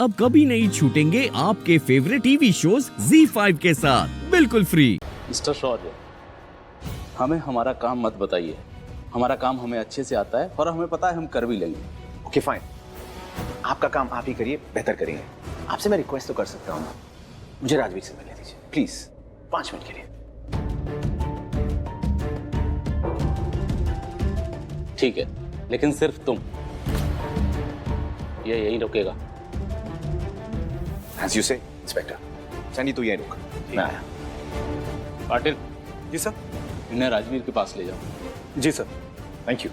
अब कभी नहीं छूटेंगे आपके फेवरेट टीवी शोज ZEE5 के साथ बिल्कुल फ्री। मिस्टर शौर्य, हमें हमारा काम मत बताइए। हमारा काम हमें अच्छे से आता है और हमें पता है हम कर भी लेंगे। ओके फाइन, आपका काम आप ही करिए, बेहतर करिए। आपसे मैं रिक्वेस्ट तो कर सकता हूँ, मुझे राजवीर से मिलने दीजिए प्लीज, 5 मिनट के लिए। ठीक है, लेकिन सिर्फ तुम। ये यहीं रुकेगा। As you say, inspector. Saini तू यहीं रुक, मैं आया। पाटिल, जी सर। इन्हें राजवीर के पास ले जाओ। जी सर। Thank you.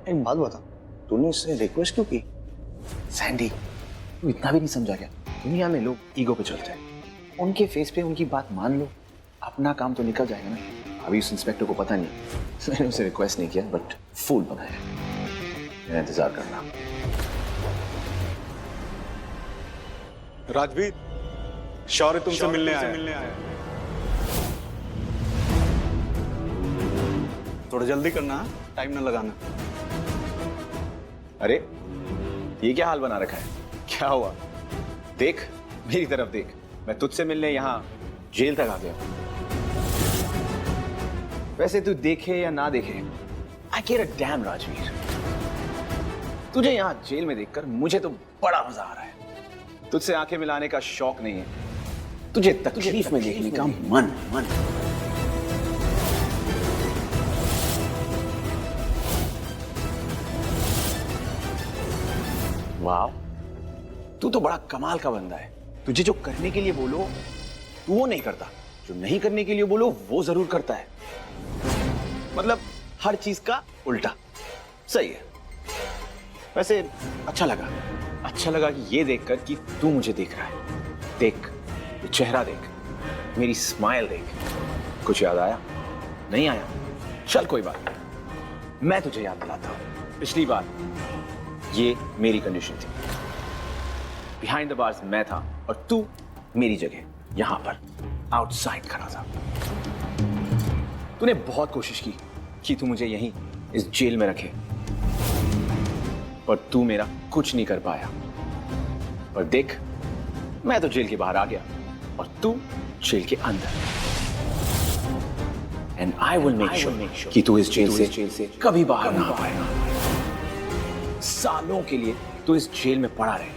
एक बात बता, तूने उससे रिक्वेस्ट क्यों की? सैंडी, तू इतना भी नहीं समझा क्या? दुनिया में लोग ईगो पे चलते हैं। उनके फेस पे उनकी बात मान लो, अपना काम तो निकल जाएगा ना। अभी उस इंस्पेक्टर को पता नहीं मैंने उसे रिक्वेस्ट नहीं किया, बट फूल बनाया। मेरा इंतजार करना। राजवीर, शौर्य तुमसे मिलने आया। थोड़ा जल्दी करना है, टाइम न लगाना। अरे ये क्या हाल बना रखा है? क्या हुआ? देख, मेरी तरफ देख। मैं तुझसे मिलने यहाँ जेल तक आ गया। वैसे तू देखे या ना देखे, आई केयर अ डैम राजवीर। तुझे यहाँ जेल में देखकर मुझे तो बड़ा मजा आ रहा है। तुझसे आंखें मिलाने का शौक नहीं है, तुझे तकलीफ में देखने का मन। वाह, तू तो बड़ा कमाल का बंदा है। तुझे जो करने के लिए बोलो तू वो नहीं करता, जो नहीं करने के लिए बोलो वो जरूर करता है। मतलब हर चीज का उल्टा। सही है। वैसे अच्छा लगा कि ये देखकर कि तू मुझे देख रहा है। देख, ये चेहरा देख, मेरी स्माइल देख। कुछ याद आया? नहीं आया? चल कोई बात नहीं, मैं तुझे याद दिलाता हूं। पिछली बार ये मेरी कंडीशन थी। बिहाइंड द बार्स मैं था और तू मेरी जगह यहां पर आउटसाइड खड़ा था। तूने बहुत कोशिश की कि तू मुझे यहीं इस जेल में रखे, पर तू मेरा कुछ नहीं कर पाया। पर देख, मैं तो जेल के बाहर आ गया और तू जेल के अंदर। And I will make sure कि तू इस जेल से कभी बाहर ना आ पाएगा। सालों के लिए तू इस जेल में पड़ा रहे।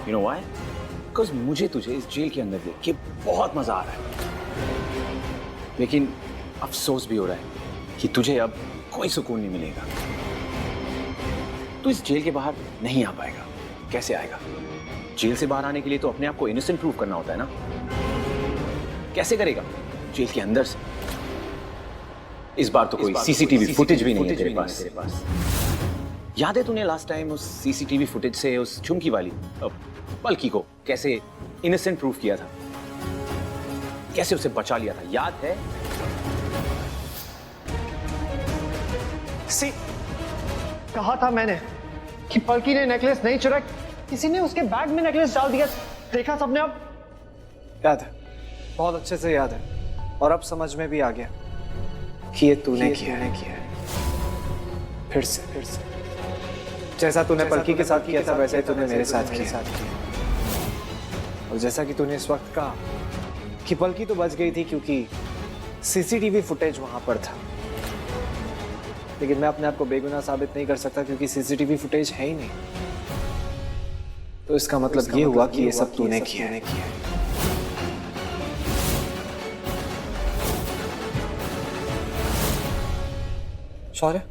You know why? बिकॉज मुझे तुझे इस जेल के अंदर देख के बहुत मजा आ रहा है, लेकिन अफसोस भी हो रहा है कि तुझे अब कोई सुकून नहीं मिलेगा। तू इस जेल के बाहर नहीं आ पाएगा। कैसे आएगा? जेल से बाहर आने के लिए तो अपने आप को इनोसेंट प्रूव करना होता है ना। कैसे करेगा? जेल के अंदर से। इस बार तो कोई सीसीटीवी फुटेज भी नहीं है तेरे पास। याद है तूने लास्ट टाइम उस सीसीटीवी फुटेज से उस झुमकी वाली पलकी को कैसे इनोसेंट प्रूव किया था? कैसे उसे बचा लिया था, याद है? कहा था मैंने कि पलकी ने नेकलेस नहीं चुराया, किसी ने उसके बैग में नेकलेस डाल दिया। देखा सबने। अब याद है, बहुत अच्छे से याद है, और अब समझ में भी आ गया कि ये तूने किया है। फिर से जैसा तूने पलकी के साथ किया था वैसे ही तूने मेरे साथ किया। और जैसा कि तूने इस वक्त कहा कि पलकी तो बच गई थी क्योंकि सीसीटीवी फुटेज वहां पर था, लेकिन मैं अपने आप को बेगुनाह साबित नहीं कर सकता क्योंकि सीसीटीवी फुटेज है ही नहीं। तो इसका मतलब ये हुआ कि ये सब तूने किया है। शौर्य,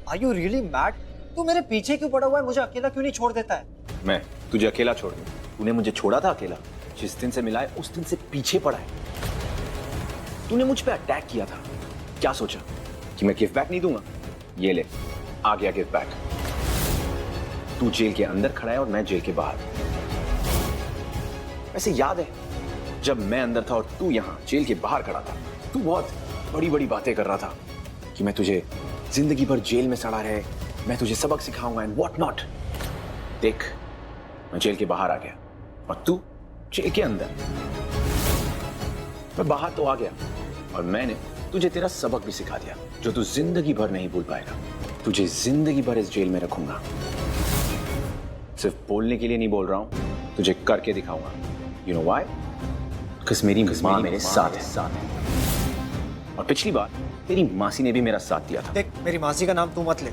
आर यू रियली मैड? तू मेरे पीछे क्यों पड़ा हुआ है? मुझे अकेला क्यों नहीं छोड़ देता है? मैं तुझे अकेला छोड़ दूं? तूने मुझे छोड़ा था अकेला? जिस दिन से मिला है उस दिन से पीछे पड़ा है। तूने मुझ पे अटैक किया था, क्या सोचा कि मैं गिफ्ट बैक नहीं दूंगा? ये ले, आ गया गिफ्ट बैक। तू जेल के अंदर खड़ा है और मैं जेल के बाहर। वैसे याद है जब मैं अंदर था और तू यहां जेल के बाहर खड़ा था, तू बहुत बड़ी बड़ी बातें कर रहा था कि मैं तुझे जिंदगी भर जेल में सड़ा रहे, मैं तुझे सबक सिखाऊंगा एंड व्हाट नॉट। देख, मैं जेल के बाहर आ गया और तू जेल के अंदर। मैं बाहर तो आ गया और मैंने तुझे तेरा सबक भी सिखा दिया। जो तू जिंदगी भर नहीं भूल पाएगा। तुझे जिंदगी भर इस जेल में रखूंगा। सिर्फ बोलने के लिए नहीं बोल रहा हूं, तुझे करके दिखाऊंगा। You know why? बिकॉज़ मेरी माँ मेरे साथ है। और पिछली बार तेरी मासी ने भी मेरा साथ दिया था। देख, मेरी मासी का नाम तू मत ले।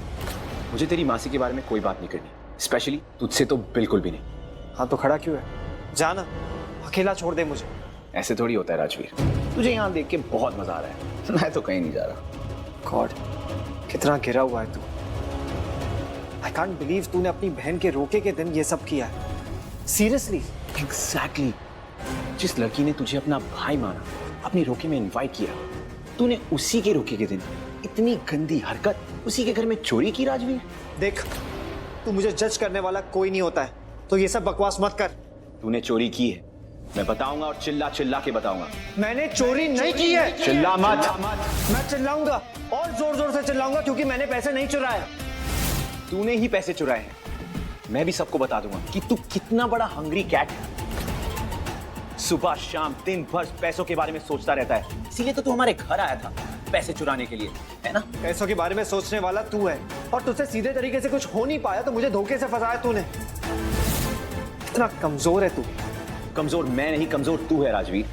मुझे तेरी मासी के बारे में कोई बात नहीं करनी, स्पेशली तुझसे तो बिल्कुल भी नहीं। हाँ तो खड़ा क्यों है? जाना, अकेला छोड़ दे मुझे। ऐसे थोड़ी होता है राजवीर। तुझे यहाँ देख के बहुत मजा आ रहा है। मैं तो कहीं नहीं जा रहा। गॉड, कितना गिरा हुआ है तू। आई कांट बिलीव तूने अपनी बहन के रोके के दिन ये सब किया है। सीरियसली? एग्जैक्टली। जिस लड़की ने तुझे अपना भाई माना, अपनी रोके में इनवाइट किया, तूने उसी के रोके के दिन इतनी गंदी हरकत उसी के घर में चोरी की राजवीर। देख, तू मुझे जज करने वाला कोई नहीं होता है, तो ये सब बकवास मत कर। तूने चोरी की है, मैं बताऊंगा और चिल्ला चिल्ला के बताऊंगा। मैंने चोरी नहीं की है। चिल्ला मत। मैं चिल्लाऊंगा और जोर जोर से चिल्लाऊंगा, क्योंकि मैंने पैसे नहीं चुराए। तूने ही पैसे चुराए हैं। मैं भी सबको बता दूंगा कि तू कितना बड़ा हंग्री कैट है। सुबह शाम दिन भर पैसों के बारे में सोचता रहता है, इसीलिए तो तू हमारे घर आया था पैसे चुराने के लिए, है ना? पैसों के बारे में सोचने वाला तू है, और तुझसे सीधे तरीके से कुछ हो नहीं पाया तो मुझे धोखे से फंसाया तूने। कितना कमजोर है तू। कमजोर मैं नहीं, कमजोर तू है राजवीर।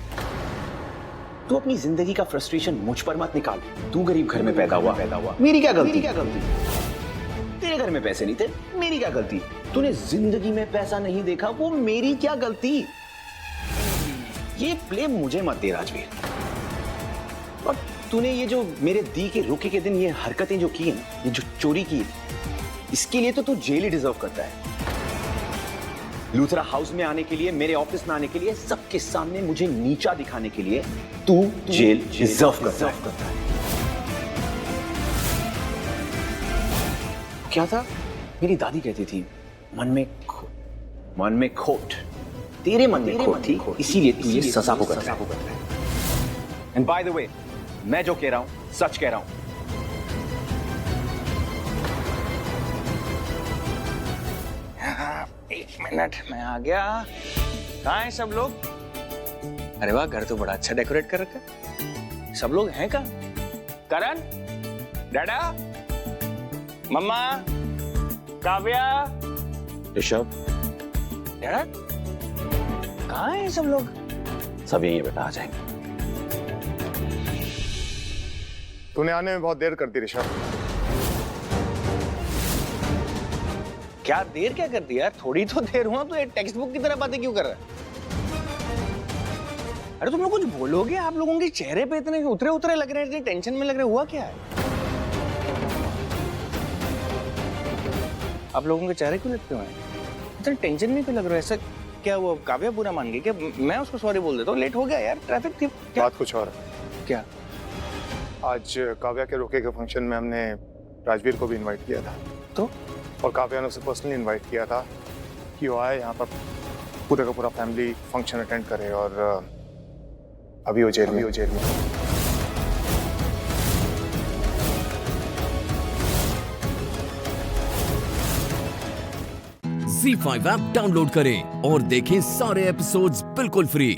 तू अपनी जिंदगी का फ्रस्ट्रेशन मुझ पर मत निकाल। तू गरीब घर में पैदा हुआ। मेरी क्या गलती? तेरे घर में पैसे नहीं थे, मेरी क्या गलती? तूने जिंदगी में पैसा नहीं देखा, वो मेरी क्या गलती? ये ब्लेम मुझे मत दे राजवीर। और तूने ये जो मेरे दी के रोके के दिन ये हरकतें जो की हैं, ये जो चोरी की, इसके लिए तो तू जेल ही डिजर्व करता है। लूथरा हाउस में आने के लिए, मेरे ऑफिस में आने के लिए, सबके सामने मुझे नीचा दिखाने के लिए तू जेल डिजर्व करता है। क्या था? मेरी दादी कहती थी, मन में खोट। तेरे मन में खोट थी, इसीलिए तू ये सजा को कर रहा है। एंड बाय द वे, मैं जो कह रहा हूं सच कह रहा हूं। एक मिनट, मैं आ गया। कहाँ हैं सब लोग? अरे वाह, घर तो बड़ा अच्छा डेकोरेट कर रखा है। सब लोग हैं कहाँ? करण, डाडा, मम्मा, काव्या, ऋषभ, डाडा, कहाँ हैं सब लोग? सब यहीं बेटा, आ जाएंगे। तूने आने में बहुत देर कर दी ऋषभ। क्या देर क्या कर दी यार? थोड़ी तो देर हुआ, तो ये टेक्स्ट बुक की तरह बातें क्यों कर रहा है? अरे तुम लोग कुछ बोलोगे? आप लोगों के चेहरे पे इतने उतरे उतरे लग रहे हैं, इतनी टेंशन में लग रहे, हुआ क्या है? आप लोगों के चेहरे क्यों लगते हुए हैं? इतने टेंशन में क्यों लग रहे हो? ऐसा क्या वो काव्या बुरा मान गई क्या? मैं उसको सॉरी बोल देता हूँ, लेट हो गया यार, ट्रैफिक थी। बात कुछ और है। क्या? आज काव्या के रोके के फंक्शन में हमने राजवीर को भी इनवाइट किया था, तो और काव्या ने उसे पर्सनली इनवाइट किया था कि वो आए यहाँ पर, पूरे का पूरा फैमिली फंक्शन अटेंड करे। और अभी वो जेल में। Z5 ऐप डाउनलोड करें और देखें सारे एपिसोड्स बिल्कुल फ्री।